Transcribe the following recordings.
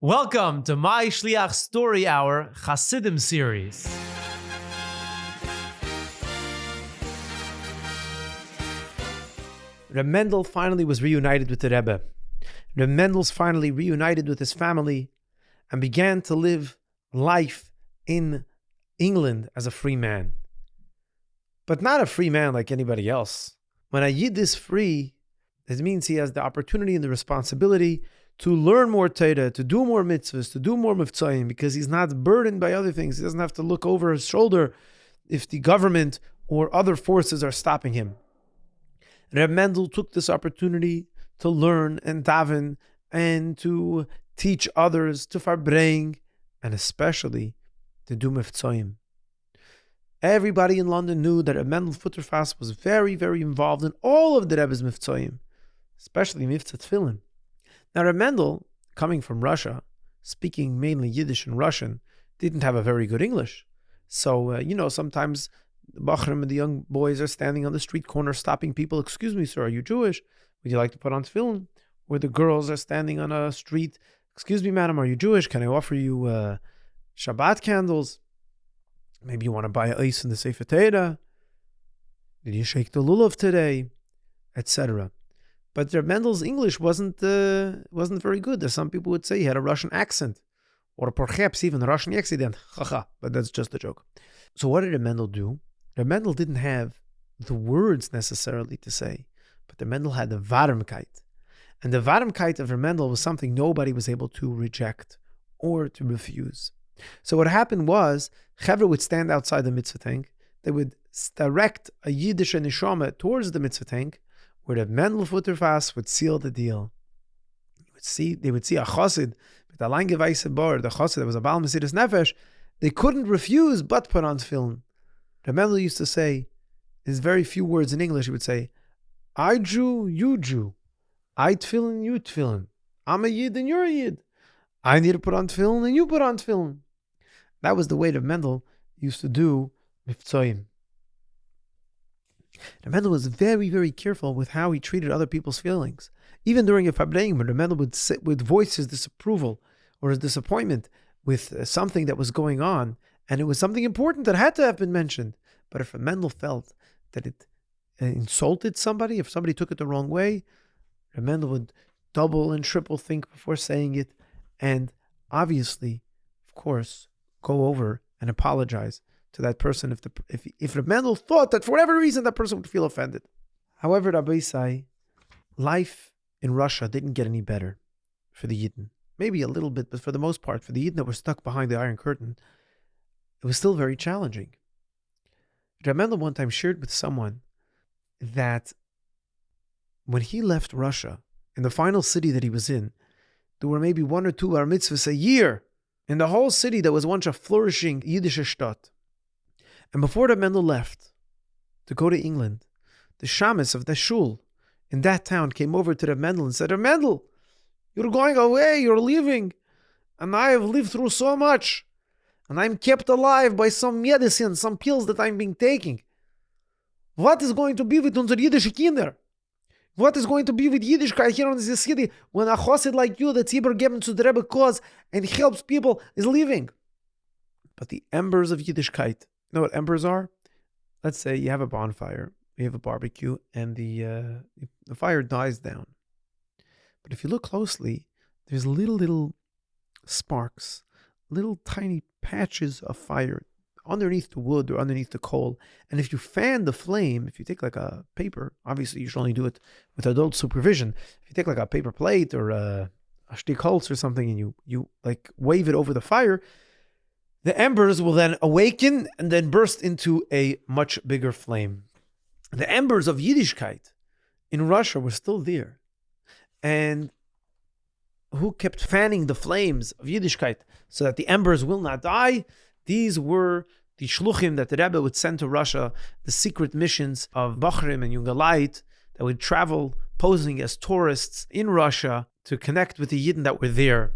Welcome to my Shliach Story Hour Chssidim Series. Reb Mendel finally was reunited with the Rebbe. Reb Mendel's finally reunited with his family and began to live life in England as a free man. But not a free man like anybody else. When a Yid is free, it means he has the opportunity and the responsibility to learn more Torah, to do more mitzvahs, to do more mivtzoyim, because he's not burdened by other things. He doesn't have to look over his shoulder if the government or other forces are stopping him. Reb Mendel took this opportunity to learn and daven and to teach others, to farbring, and especially to do mivtzoyim. Everybody in London knew that Reb Mendel Futerfas was very, very involved in all of the Rebbe's mivtzoyim, especially Mivtzat Tefillin. Now, Reb Mendel, coming from Russia, speaking mainly Yiddish and Russian, didn't have a very good English. So, sometimes the Bachrim and the young boys are standing on the street corner stopping people. Excuse me, sir, are you Jewish? Would you like to put on tefillin? Or the girls are standing on a street. Excuse me, madam, are you Jewish? Can I offer you Shabbat candles? Maybe you want to buy ice in the Sefer Torah. Did you shake the lulav today? Etc. But Reb Mendel's English wasn't very good. There's some people would say he had a Russian accent, or perhaps even a Russian accident. Haha, but that's just a joke. So what did Reb Mendel do? Reb Mendel didn't have the words necessarily to say, but Reb Mendel had the Warmkeit. And the Warmkeit of Reb Mendel was something nobody was able to reject or to refuse. So what happened was, Chevra would stand outside the mitzvah tank. They would direct a Yiddish neshama towards the mitzvah tank, where the Mendel Futerfas would seal the deal. They would see a Chassid with a lang geweisse bar, the Chassid that was a Baal Mesiras Nefesh. They couldn't refuse but put on tefillin. The Mendel used to say, his very few words in English, he would say, I Jew, you Jew. I tefillin, you tefillin. I'm a Yid and you're a Yid. I need to put on tefillin and you put on tefillin. That was the way that Mendel used to do mivtzoyim. Reb Mendel was very, very careful with how he treated other people's feelings. Even during a farbrein, when Reb Mendel would voice his disapproval or his disappointment with something that was going on, and it was something important that had to have been mentioned. But if Reb Mendel felt that it insulted somebody, if somebody took it the wrong way, Reb Mendel would double and triple think before saying it, and obviously, of course, go over and apologize to that person if Reb Mendel thought that for whatever reason that person would feel offended. However, Rabbi Isai, life in Russia didn't get any better for the Yidden. Maybe a little bit, but for the most part, for the Yidden that were stuck behind the Iron Curtain, it was still very challenging. Reb Mendel one time shared with someone that when he left Russia, in the final city that he was in, there were maybe one or two bar mitzvahs a year. In the whole city, there was once a flourishing Yiddish shtot. And before Reb Mendel left to go to England, the shamus of the shul in that town came over to Reb Mendel and said, Reb Mendel, you're going away, you're leaving, and I have lived through so much, and I'm kept alive by some medicine, some pills that I'm being taking. What is going to be with unsere Yiddish Kinder? What is going to be with Yiddishkeit here in this city when a chassid like you that's übergeben to the Rebbe cause and helps people is leaving? But the embers of Yiddishkeit, you know what embers are? Let's say you have a bonfire, you have a barbecue, and the fire dies down. But if you look closely, there's little sparks, little tiny patches of fire underneath the wood or underneath the coal. And if you fan the flame, if you take like a paper, obviously you should only do it with adult supervision. If you take like a paper plate or a stick holz or something and you like wave it over the fire, the embers will then awaken and then burst into a much bigger flame. The embers of Yiddishkeit in Russia were still there. And who kept fanning the flames of Yiddishkeit so that the embers will not die? These were the shluchim that the Rebbe would send to Russia, the secret missions of Bachrim and Jungalite that would travel posing as tourists in Russia to connect with the Yidden that were there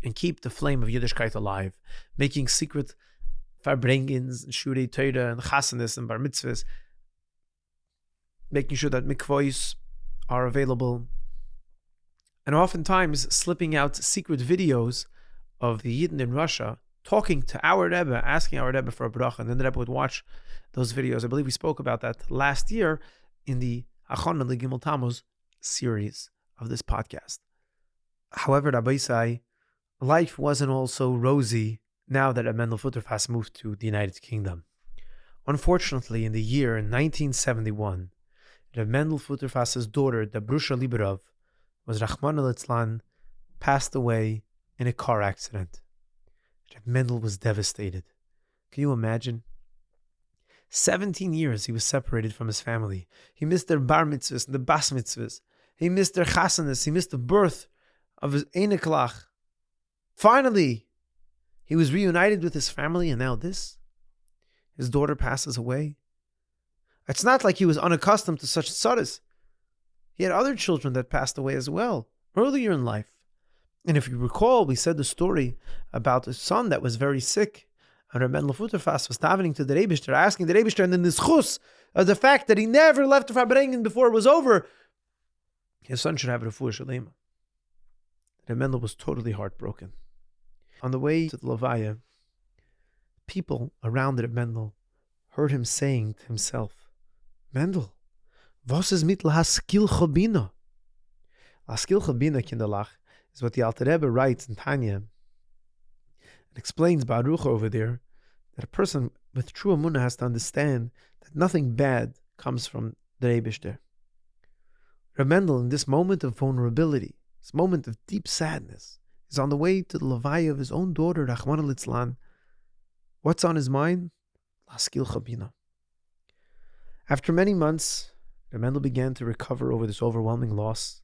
and keep the flame of Yiddishkeit alive, making secret farbringins and shurei Torah and chasanis and bar mitzvahs, making sure that mikvahs are available, and oftentimes slipping out secret videos of the Yidden in Russia talking to our Rebbe, asking our Rebbe for a bracha, and then the Rebbe would watch those videos. I believe we spoke about that last year in the Achon and Gimel Tammuz series of this podcast. However, Rabbi Isai, life wasn't all so rosy now that Reb Mendel Futerfas moved to the United Kingdom. Unfortunately, in the year 1971, Reb Mendel Futerfas's daughter, Dabrusha Liberov, was Rachmana litzlan, passed away in a car accident. Reb Mendel was devastated. Can you imagine? 17 years he was separated from his family. He missed their bar mitzvahs and the bas mitzvahs. He missed their chasanas. He missed the birth of his einiklach. Finally, he was reunited with his family, and now this? His daughter passes away. It's not like he was unaccustomed to such tzaras. He had other children that passed away as well, earlier in life. And if you recall, we said the story about a son that was very sick. And Reb Mendel Futerfas was davening to the Rebishter, asking the Rebishter, and then the schus of the fact that he never left the Farbrengen before it was over, his son should have refuah shalema. Reb Mendel was totally heartbroken. On the way to the Levaya, people around Reb Mendel heard him saying to himself, Mendel, was is mit lahaskil chabina? Lahaskil chabina, kinderlach, is what the Alter Rebbe writes in Tanya, and explains Baruch over there, that a person with true emunah has to understand that nothing bad comes from the Rebishter. Reb Mendel, in this moment of vulnerability, this moment of deep sadness, is on the way to the Levaya of his own daughter, Rachmana litzlan. What's on his mind? Laskil Chabina. After many months, Reb Mendel began to recover over this overwhelming loss.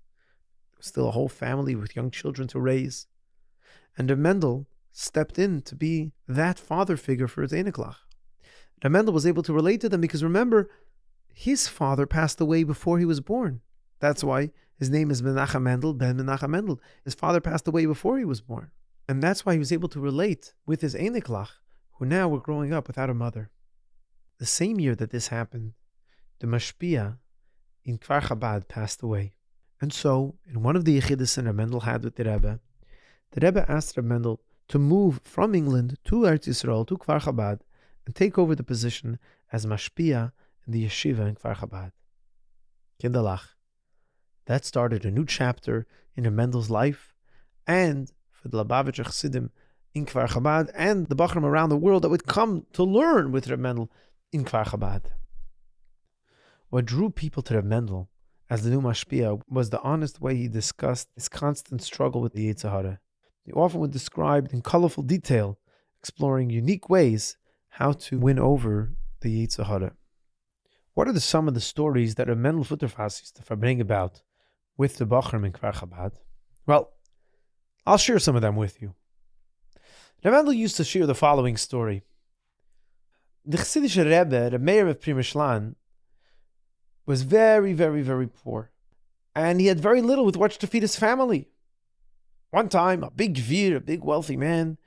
There was still a whole family with young children to raise. And Reb Mendel stepped in to be that father figure for his einiklach. Reb Mendel was able to relate to them because, remember, his father passed away before he was born. That's why his name is Menachem Mendel, Ben Menachem Mendel. His father passed away before he was born. And that's why he was able to relate with his einiklach, who now were growing up without a mother. The same year that this happened, the mashpia in Kfar Chabad passed away. And so, in one of the yechidus Reb Mendel had with the Rebbe asked Reb Mendel to move from England to Eretz Yisrael, to Kfar Chabad, and take over the position as mashpia in the yeshiva in Kfar Chabad. Kinderlach. That started a new chapter in Reb Mendel's life, and for the Lubavitcher Chssidim in Kfar Chabad, and the Bachrim around the world that would come to learn with Reb Mendel in Kfar Chabad. What drew people to Reb Mendel as the new mashpia was the honest way he discussed his constant struggle with the Yetzer Hara. He often would describe in colorful detail, exploring unique ways how to win over the Yetzer Hara. What are some of the stories that Reb Mendel Futerfas used to bring about with the Bachrim in Kfar Chabad? Well, I'll share some of them with you. Reb Mendel used to share the following story. The Chassidische Rebbe, the mayor of Primishlan, was very, very, very poor. And he had very little with which to feed his family. One time, a big Gvir, a big wealthy man,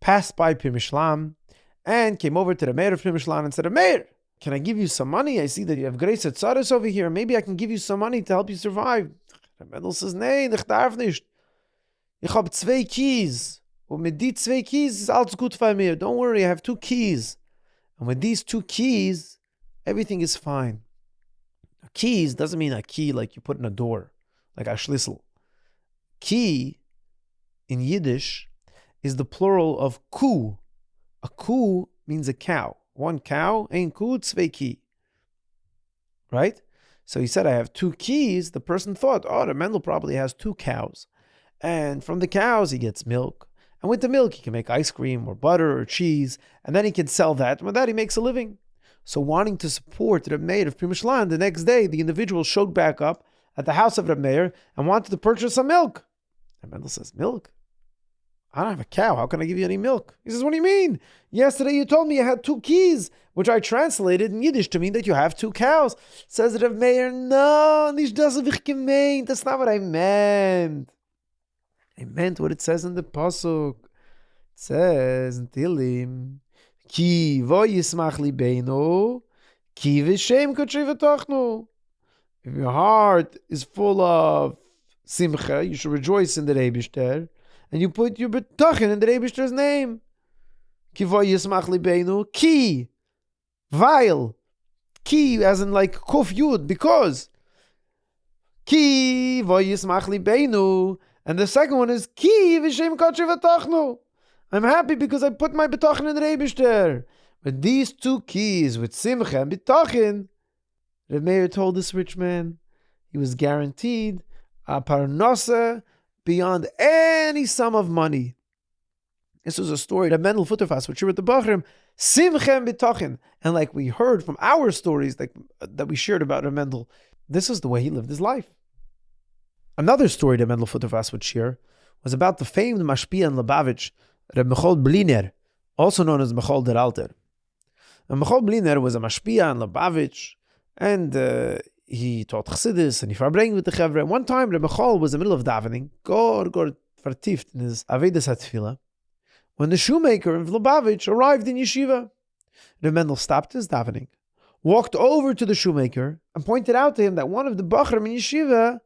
passed by Primishlan and came over to the mayor of Primishlan and said, Mayor, can I give you some money? I see that you have great tzaras over here. Maybe I can give you some money to help you survive. Reb Mendel says, Nee, ich darf nicht. Ich hab 2 keys. Und mit die 2 keys ist alles gut für mir. Don't worry, I have 2 keys. And with these 2 keys, everything is fine. Keys doesn't mean a key like you put in a door, like a schlüssel. Key in Yiddish is the plural of ku. A ku means a cow. 1 cow, ein ku, 2 key. Right? So he said, I have 2 keys. The person thought, the Mendel probably has 2 cows. And from the cows, he gets milk. And with the milk, he can make ice cream or butter or cheese. And then he can sell that. And with that, he makes a living. So wanting to support Reb Meir of Primishlan, the next day, the individual showed back up at the house of Reb Meir and wanted to purchase some milk. And Mendel says, milk? I don't have a cow. How can I give you any milk? He says, what do you mean? Yesterday you told me you had 2 keys, which I translated in Yiddish to mean that you have 2 cows. Says Reb Meir, no, nicht das hab ich gemeint. That's not what I meant. I meant what it says in the Pasuk. It says in Tehillim, Ki vo yismach libeinu, ki v'shem kotshei v'tochnu. If your heart is full of simcha, you should rejoice in the Eibishter, and you put your betochen in the Eibishter's name. Ki vo yismach libeinu, ki, weil, ki, as in like kuf yud, because. Ki vo yismach libeinu, and the second one is ki v'shem kotche v'tochnu. I'm happy because I put my betochen in the Eibishter. But these two keys with simcha and betochen, Reb Meir told this rich man, he was guaranteed a parnasa beyond any sum of money. This was a story that Mendel Futerfas, which you at the Bachrim, simcha and betochen. And like we heard from our stories that we shared about Reb Mendel, this is the way he lived his life. Another story that Mendel Futerfas would share was about the famed Mashpia in Lubavitch, Reb Michal Bliner, also known as Michal der Alter. And Michal Bliner was a Mashpia in Lubavitch, and he taught Chassidus, and he farbrengt with the Chevre. One time, Reb Michal was in the middle of davening, gor vertieft in his Avedas HaTfilah, when the shoemaker in Lubavitch arrived in yeshiva. Reb Mendel stopped his davening, walked over to the shoemaker, and pointed out to him that one of the Bachrim in yeshiva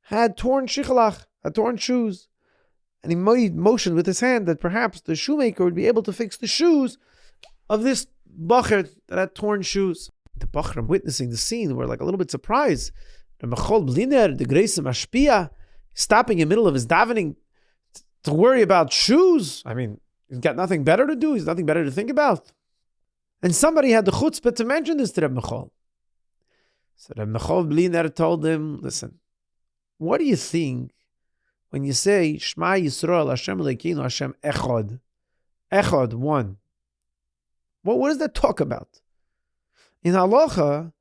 had torn shichalach, had torn shoes. And he motioned with his hand that perhaps the shoemaker would be able to fix the shoes of this Bachar that had torn shoes. The Bachrim witnessing the scene were like a little bit surprised. The Michal Bliner, the Grace Mashpia, stopping in the middle of his davening to worry about shoes. I mean, he's got nothing better to do. He's nothing better to think about. And somebody had the chutzpah to mention this to Reb Michal. So Reb Michal Bliner told him, listen, what do you think when you say Shema Yisrael Hashem Elokeinu Hashem Echad? Echad, one. What does that talk about? In halacha,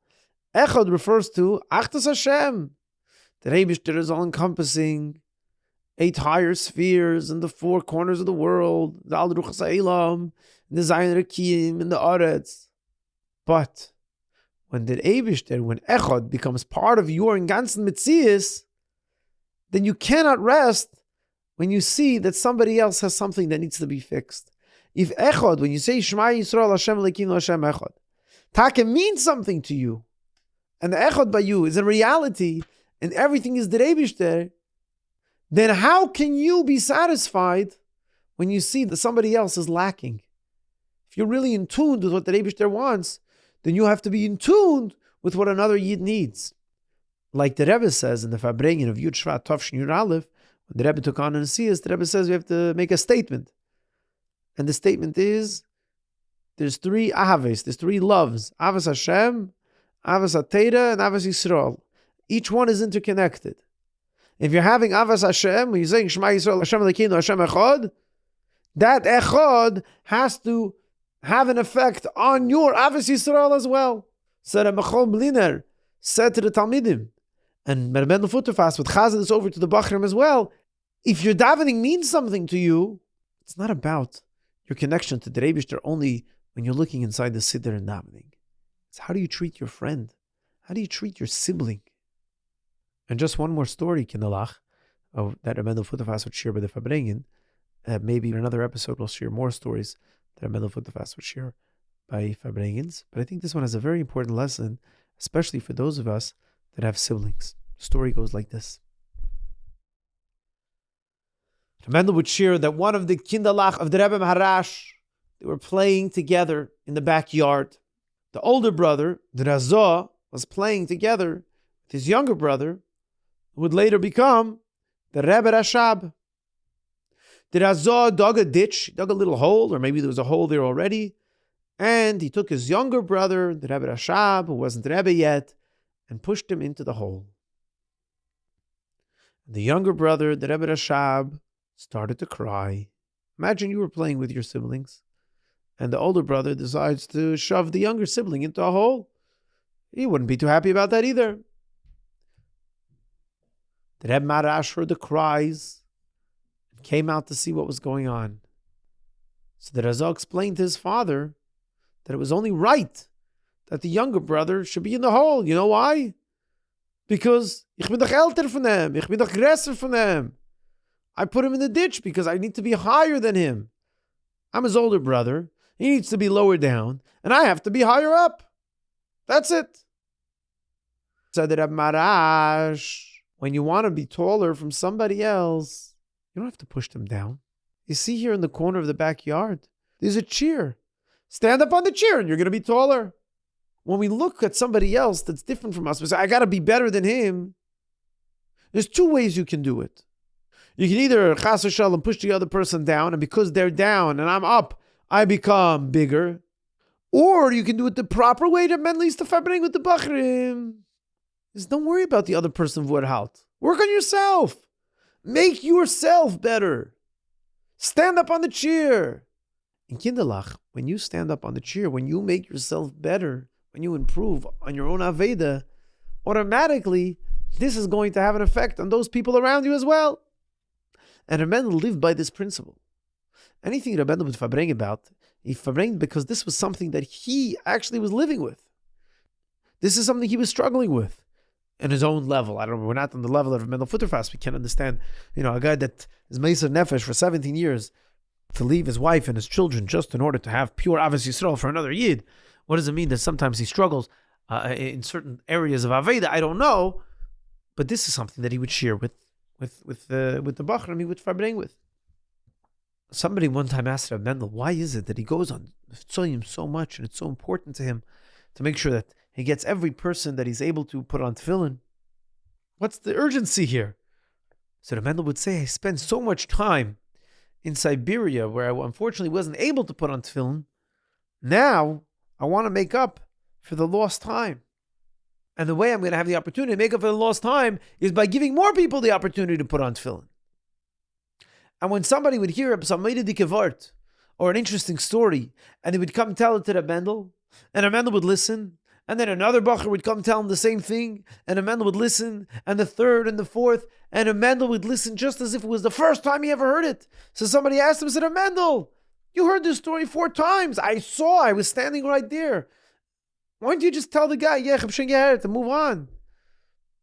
Echad refers to Achdas Hashem. The Eibishter is all-encompassing, 8 higher spheres in the 4 corners of the world, the Al Ruchas Ha'elam, the Zayin Rekim, and the Aretz. But when the Eibishter, when Echad becomes part of your ganzen Metzius, then you cannot rest when you see that somebody else has something that needs to be fixed. If Echad, when you say Shema Yisrael Hashem Elokeinu Hashem Echad, Taka means something to you, and the Echad by you is a reality, and everything is the Eibishter, then how can you be satisfied when you see that somebody else is lacking? If you're really in tune with what the Eibishter wants, then you have to be in tune with what another Yid needs. Like the Rebbe says in the Farbrengen of Yud Shvat Tov Shin Yud Aleph, when the Rebbe took on an Asiyas, the Rebbe says we have to make a statement. And the statement is, there's 3 ahaves, there's 3 loves. Avas Hashem, Avas HaTeira, and Avas Yisrael. Each one is interconnected. If you're having Avas Hashem, when you're saying Shema Yisrael, Hashem Elokeinu, Hashem Echad, that Echad has to have an effect on your Avas Yisrael as well. So Reb Michal Bliner said to the Talmidim, and Reb Mendel Futerfas would chazan this over to the Bachrim as well, if your davening means something to you, it's not about your connection to the Eibishter only when you're looking inside the siddur and davening. It's how do you treat your friend? How do you treat your sibling? And just one more story, Kinderlach, that Reb Mendel Futerfas would share by the Farbrengen. Maybe in another episode we'll share more stories that Reb Mendel Futerfas would share by Farbrengens. But I think this one has a very important lesson, especially for those of us that have siblings. The story goes like this. Reb Mendel would share that one of the Kinderlach of the Rebbe Maharash, they were playing together in the backyard. The older brother, the Razah, was playing together with his younger brother, who would later become the Rebbe Rashab. The Razah dug a ditch, dug a little hole, or maybe there was a hole there already, and he took his younger brother, the Rebbe Rashab, who wasn't Rebbe yet, and pushed him into the hole. The younger brother, the Rebbe Rashab, started to cry. Imagine you were playing with your siblings, and the older brother decides to shove the younger sibling into a hole. He wouldn't be too happy about that either. The Reb Marash heard the cries and came out to see what was going on. So the Razal explained to his father that it was only right that the younger brother should be in the hole. You know why? Because ich bin doch älter von ihm, ich bin doch größer von ihm. I put him in the ditch because I need to be higher than him. I'm his older brother. He needs to be lower down, and I have to be higher up. That's it. So the Reb Marash when you want to be taller from somebody else, you don't have to push them down. You see here in the corner of the backyard, there's a chair. Stand up on the chair and you're going to be taller. When we look at somebody else that's different from us, we say, I got to be better than him. There's two ways you can do it. You can either chas v'shalom push the other person down, and because they're down and I'm up, I become bigger. Or you can do it the proper way that men least to fabring with the bachrim. Just don't worry about the other person v'or halt. Work on yourself. Make yourself better. Stand up on the chair. In Kinderlach, when you stand up on the chair, when you make yourself better, when you improve on your own Aveda, automatically this is going to have an effect on those people around you as well. And Reb Mendel lived by this principle. Anything Reb Mendel would fabring about, he fabranged because this was something that he actually was living with. This is something he was struggling with in his own level. I don't know, we're not on the level of Reb Mendel Futerfas. We can't understand, a guy that is Meiser Nefesh for 17 years to leave his wife and his children just in order to have pure Avos Yisrael for another Yid. What does it mean that sometimes he struggles in certain areas of Aveda? I don't know. But this is something that he would share with the Bachram he would farbring with. Somebody one time asked Reb Mendel, why is it that he goes on Tzoyim so much and it's so important to him to make sure that he gets every person that he's able to put on tefillin? What's the urgency here? So Reb Mendel would say, I spend so much time in Siberia where I unfortunately wasn't able to put on tefillin. Now I want to make up for the lost time. And the way I'm going to have the opportunity to make up for the lost time is by giving more people the opportunity to put on tefillin. And when somebody would hear some Meidedike or an interesting story, and they would come tell it to Reb Mendel, and Reb Mendel would listen, and then another bacher would come tell him the same thing, and Reb Mendel would listen, and the third and the fourth, and Reb Mendel would listen just as if it was the first time he ever heard it. So somebody asked him, said, Reb Mendel, you heard this story 4 times. I was standing right there. Why don't you just tell the guy, to move on?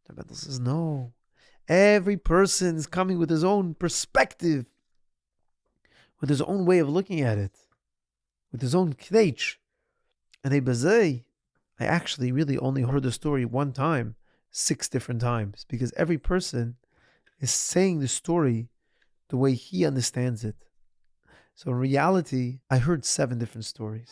Reb Mendel says, no. Every person is coming with his own perspective, with his own way of looking at it, with his own k'deich. And I actually really only heard the story 1 time, 6 different times, because every person is saying the story the way he understands it. So in reality, I heard 7 different stories.